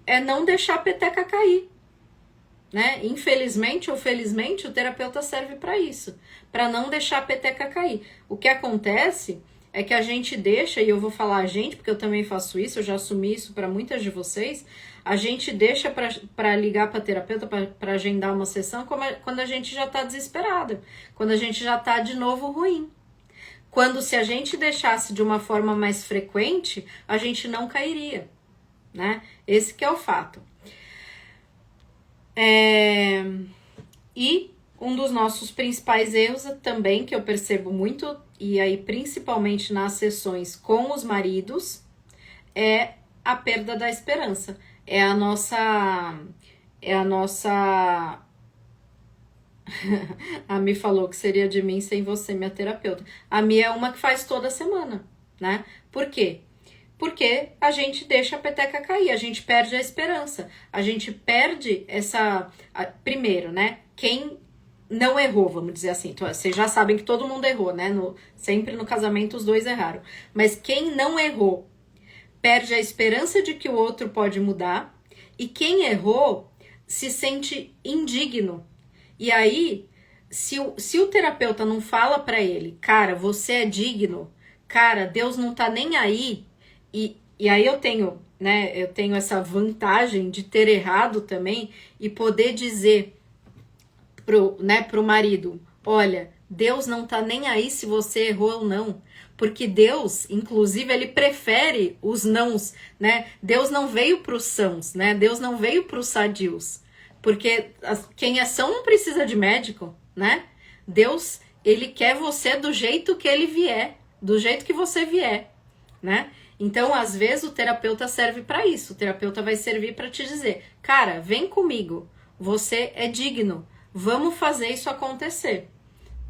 é não deixar a peteca cair. né? Infelizmente ou felizmente, o terapeuta serve para isso, para não deixar a peteca cair. O que acontece é que a gente deixa, e eu vou falar a gente, porque eu também faço isso, eu já assumi isso para muitas de vocês, a gente deixa para ligar para terapeuta, para agendar uma sessão, quando a gente já tá desesperada, quando a gente já tá de novo ruim. Quando se a gente deixasse de uma forma mais frequente, a gente não cairia, né? Esse que é o fato. E um dos nossos principais erros também, que eu percebo muito, e aí principalmente nas sessões com os maridos, é a perda da esperança. É a nossa... A Mi falou que seria de mim sem você, minha terapeuta. A Mi é uma que faz toda semana, né? Por quê? Porque a gente deixa a peteca cair, a gente perde a esperança, a gente perde essa... Primeiro, né? Quem não errou, vamos dizer assim. Então, vocês já sabem que todo mundo errou, né? Sempre no casamento os dois erraram. Mas quem não errou perde a esperança de que o outro pode mudar. E quem errou se sente indigno. E aí, se o terapeuta não fala pra ele, cara, você é digno, cara, Deus não tá nem aí, e aí eu tenho, né, eu tenho essa vantagem de ter errado também e poder dizer pro marido, olha, Deus não tá nem aí se você errou ou não, porque Deus, inclusive, ele prefere os nãos, né, Deus não veio pros sãos, né, Deus não veio pros sadios. Porque quem é são não precisa de médico, né? Deus, ele quer você do jeito que ele vier, do jeito que você vier, né? Então, às vezes, o terapeuta serve para isso. O terapeuta vai servir para te dizer, cara, vem comigo, você é digno, vamos fazer isso acontecer,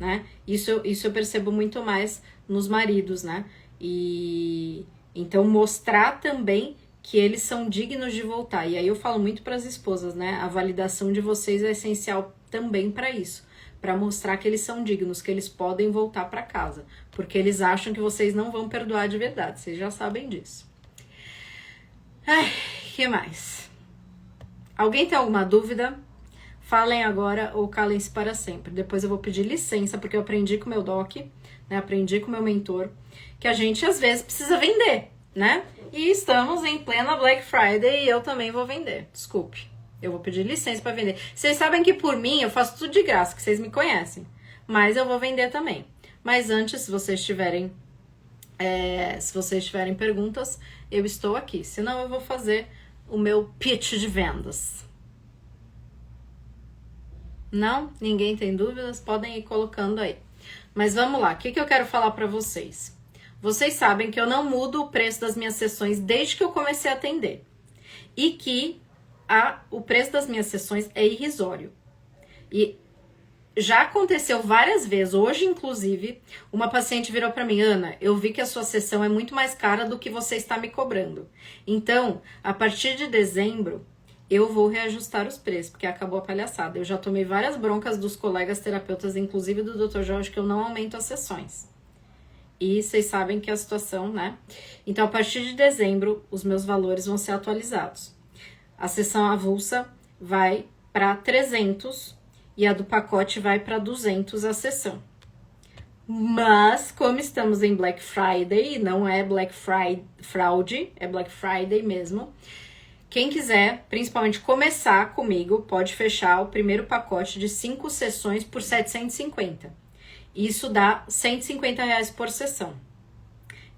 né? Isso eu percebo muito mais nos maridos, né? E então, mostrar também que eles são dignos de voltar. E aí eu falo muito para as esposas, né? A validação de vocês é essencial também para isso, para mostrar que eles são dignos, que eles podem voltar para casa, porque eles acham que vocês não vão perdoar de verdade. Vocês já sabem disso. Ai, que mais? Alguém tem alguma dúvida? Falem agora ou calem-se para sempre. Depois eu vou pedir licença, porque eu aprendi com o meu doc, né? Aprendi com o meu mentor, que a gente às vezes precisa vender, né? E estamos em plena Black Friday e eu também vou vender. Desculpe, eu vou pedir licença para vender. Vocês sabem que por mim eu faço tudo de graça, que vocês me conhecem. Mas eu vou vender também. Mas antes, se vocês tiverem perguntas, eu estou aqui. Senão eu vou fazer o meu pitch de vendas. Não? Ninguém tem dúvidas? Podem ir colocando aí. Mas vamos lá, o que eu quero falar para vocês? Vocês sabem que eu não mudo o preço das minhas sessões desde que eu comecei a atender. E que o preço das minhas sessões é irrisório. E já aconteceu várias vezes, hoje inclusive, uma paciente virou para mim, Ana, eu vi que a sua sessão é muito mais cara do que você está me cobrando. Então, a partir de dezembro, eu vou reajustar os preços, porque acabou a palhaçada. Eu já tomei várias broncas dos colegas terapeutas, inclusive do Dr. Jorge, que eu não aumento as sessões. E vocês sabem que a situação, né? Então, a partir de dezembro, os meus valores vão ser atualizados. A sessão avulsa vai para 300 e a do pacote vai para 200 a sessão. Mas, como estamos em Black Friday, não é Black Friday, é Black Friday mesmo. Quem quiser, principalmente começar comigo, pode fechar o primeiro pacote de 5 sessões por 750. Isso dá R$150 por sessão.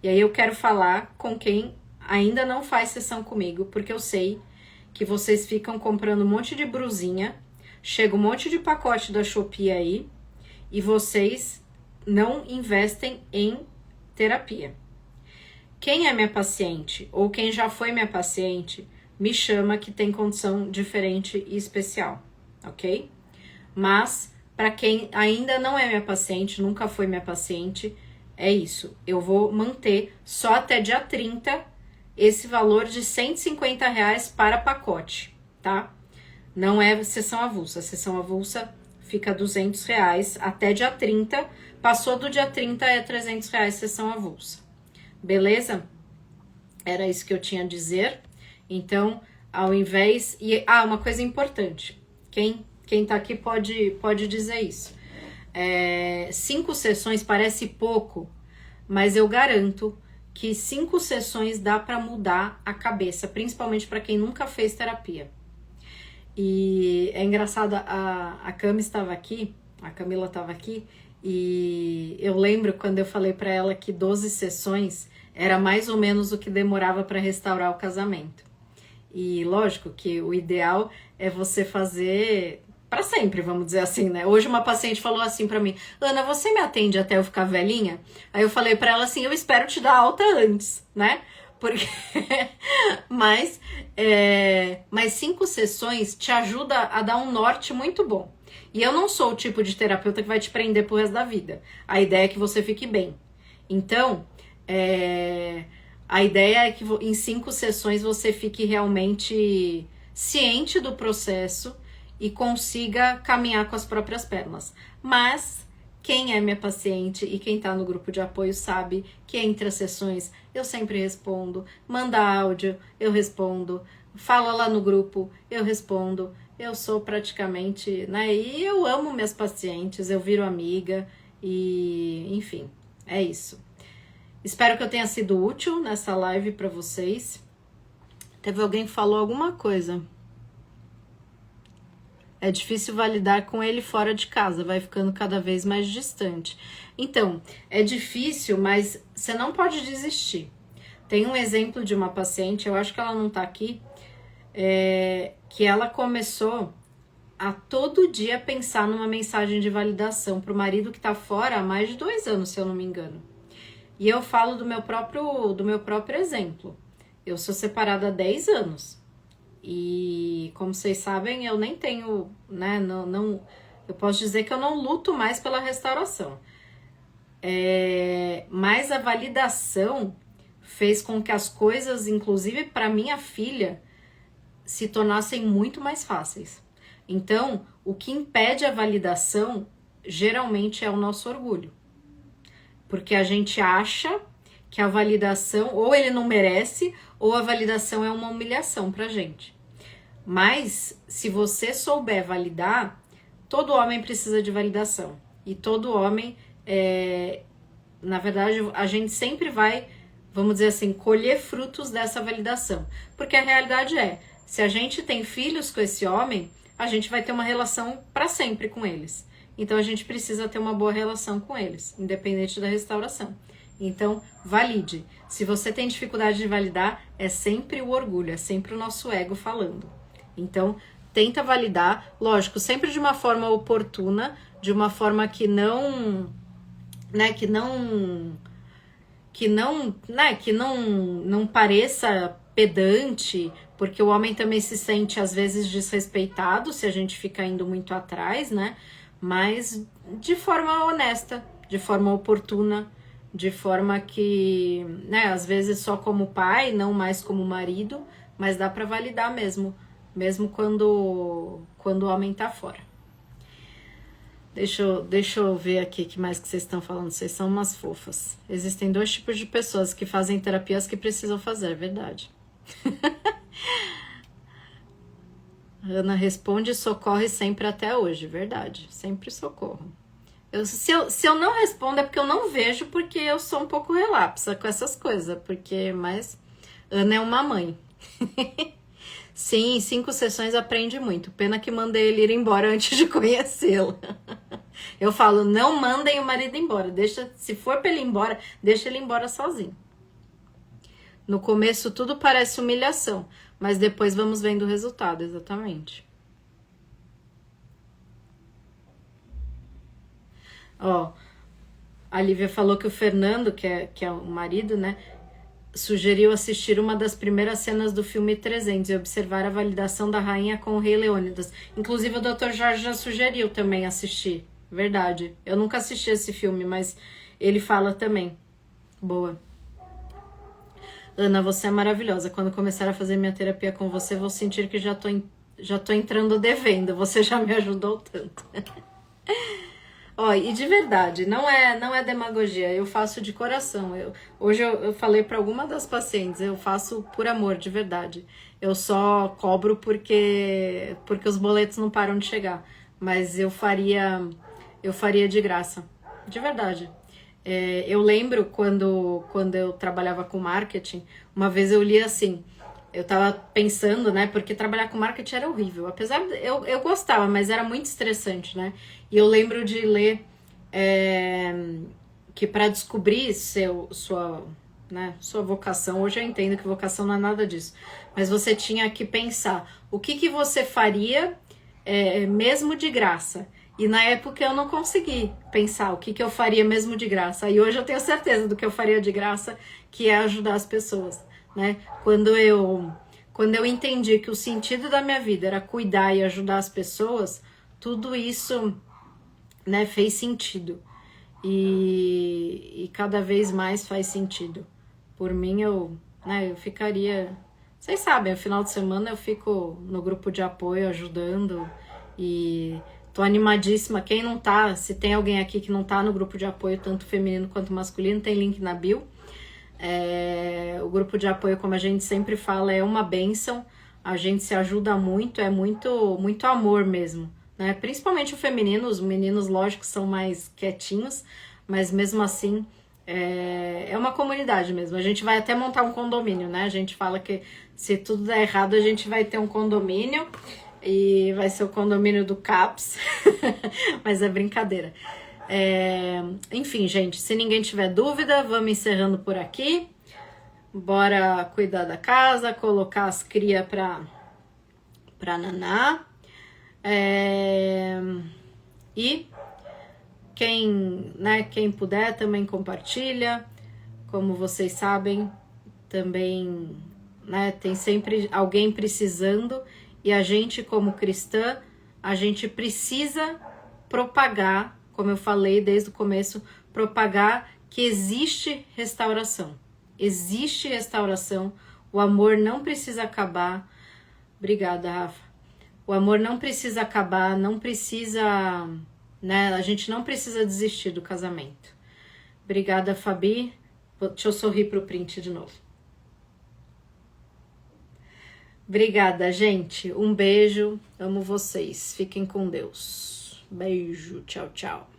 E aí eu quero falar com quem ainda não faz sessão comigo, porque eu sei que vocês ficam comprando um monte de brusinha, chega um monte de pacote da Shopee aí, e vocês não investem em terapia. Quem é minha paciente, ou quem já foi minha paciente, me chama que tem condição diferente e especial, ok? Mas para quem ainda não é minha paciente, nunca foi minha paciente, é isso. Eu vou manter só até dia 30 esse valor de R$150 para pacote, tá? Não é sessão avulsa. A sessão avulsa fica R$200 até dia 30. Passou do dia 30 é R$300 sessão avulsa. Beleza? Era isso que eu tinha a dizer. Então, ao invés... uma coisa importante. Quem tá aqui pode dizer isso. 5 sessões parece pouco, mas eu garanto que 5 sessões dá para mudar a cabeça, principalmente para quem nunca fez terapia. E é engraçado, a Camila estava aqui, e eu lembro quando eu falei para ela que 12 sessões era mais ou menos o que demorava para restaurar o casamento. E lógico que o ideal é você fazer para sempre, vamos dizer assim, né? Hoje uma paciente falou assim para mim: Ana, você me atende até eu ficar velhinha? Aí eu falei para ela assim: eu espero te dar alta antes, né? Porque mas 5 sessões te ajuda a dar um norte muito bom. E eu não sou o tipo de terapeuta que vai te prender pro resto da vida. A ideia é que você fique bem. Então, a ideia é que em 5 sessões você fique realmente ciente do processo e consiga caminhar com as próprias pernas. Mas quem é minha paciente e quem tá no grupo de apoio sabe que entre as sessões eu sempre respondo, manda áudio, eu respondo, fala lá no grupo, eu respondo. Eu sou praticamente, né? E eu amo minhas pacientes, eu viro amiga e, enfim, é isso. Espero que eu tenha sido útil nessa live para vocês. Teve alguém que falou alguma coisa. É difícil validar com ele fora de casa, vai ficando cada vez mais distante. Então, é difícil, mas você não pode desistir. Tem um exemplo de uma paciente, eu acho que ela não tá aqui, que ela começou a todo dia pensar numa mensagem de validação pro marido que tá fora há mais de 2 anos, se eu não me engano. E eu falo do meu próprio exemplo. Eu sou separada há 10 anos. E como vocês sabem, eu nem tenho, né, eu posso dizer que eu não luto mais pela restauração. Mas a validação fez com que as coisas, inclusive para minha filha, se tornassem muito mais fáceis. Então, o que impede a validação geralmente é o nosso orgulho. Porque a gente acha que a validação, ou ele não merece, ou a validação é uma humilhação pra gente. Mas, se você souber validar, todo homem precisa de validação. E todo homem, na verdade, a gente sempre vai, vamos dizer assim, colher frutos dessa validação. Porque a realidade se a gente tem filhos com esse homem, a gente vai ter uma relação para sempre com eles. Então, a gente precisa ter uma boa relação com eles, independente da restauração. Então, valide. Se você tem dificuldade de validar, é sempre o orgulho, é sempre o nosso ego falando. Então, tenta validar, lógico, sempre de uma forma oportuna, de uma forma que não pareça pedante, porque o homem também se sente às vezes desrespeitado se a gente fica indo muito atrás, né? Mas de forma honesta, de forma oportuna, de forma que, né, às vezes só como pai, não mais como marido, mas dá para validar mesmo quando o homem tá fora. Deixa eu ver aqui o que mais que vocês estão falando. Vocês são umas fofas. Existem 2 tipos de pessoas que fazem terapias que precisam fazer, é verdade. Ana responde: socorre sempre até hoje, verdade. Sempre socorro. Se eu não respondo é porque eu não vejo, porque eu sou um pouco relapsa com essas coisas. Mas Ana é uma mãe. Sim, em 5 sessões aprende muito. Pena que mandei ele ir embora antes de conhecê-la. Eu falo, não mandem o marido embora. Se for pra ele ir embora, deixa ele embora sozinho. No começo tudo parece humilhação, mas depois vamos vendo o resultado, exatamente. Ó, a Lívia falou que o Fernando, que é o marido, né, sugeriu assistir uma das primeiras cenas do filme 300 e observar a validação da rainha com o rei Leônidas. Inclusive o Dr. Jorge já sugeriu também assistir, verdade. Eu nunca assisti esse filme, mas ele fala também. Boa. Ana, você é maravilhosa. Quando começar a fazer minha terapia com você, vou sentir que já tô entrando devendo. Você já me ajudou tanto. Ó, e de verdade, não é demagogia, eu faço de coração. Hoje eu falei para alguma das pacientes, eu faço por amor, de verdade. Eu só cobro porque os boletos não param de chegar, mas eu faria de graça, de verdade. Eu lembro quando eu trabalhava com marketing, uma vez eu li assim, eu tava pensando, né, porque trabalhar com marketing era horrível, apesar de eu gostava, mas era muito estressante, né, e eu lembro de ler que para descobrir sua vocação, hoje eu entendo que vocação não é nada disso, mas você tinha que pensar o que você faria mesmo de graça. E na época eu não consegui pensar o que eu faria mesmo de graça. E hoje eu tenho certeza do que eu faria de graça, que é ajudar as pessoas, né? Quando eu entendi que o sentido da minha vida era cuidar e ajudar as pessoas, tudo isso, né, fez sentido. E cada vez mais faz sentido. Por mim, eu ficaria... Vocês sabem, no final de semana eu fico no grupo de apoio ajudando e tô animadíssima. Quem não tá, se tem alguém aqui que não tá no grupo de apoio, tanto feminino quanto masculino, tem link na bio. O grupo de apoio, como a gente sempre fala, é uma bênção. A gente se ajuda muito, é muito amor mesmo, né? Principalmente o feminino, os meninos, lógico, são mais quietinhos, mas mesmo assim é uma comunidade mesmo. A gente vai até montar um condomínio, né? A gente fala que se tudo der errado, a gente vai ter um condomínio e vai ser o condomínio do CAPS, mas é brincadeira. Enfim, gente, se ninguém tiver dúvida, vamos encerrando por aqui. Bora cuidar da casa, colocar as cria pra naná. E quem puder também compartilha. Como vocês sabem, também, né, tem sempre alguém precisando e a gente, como cristã, a gente precisa propagar, como eu falei desde o começo, propagar que existe restauração. Existe restauração, o amor não precisa acabar. Obrigada, Rafa. O amor não precisa acabar, não precisa, né? A gente não precisa desistir do casamento. Obrigada, Fabi. Deixa eu sorrir pro print de novo. Obrigada, gente. Um beijo. Amo vocês. Fiquem com Deus. Beijo. Tchau, tchau.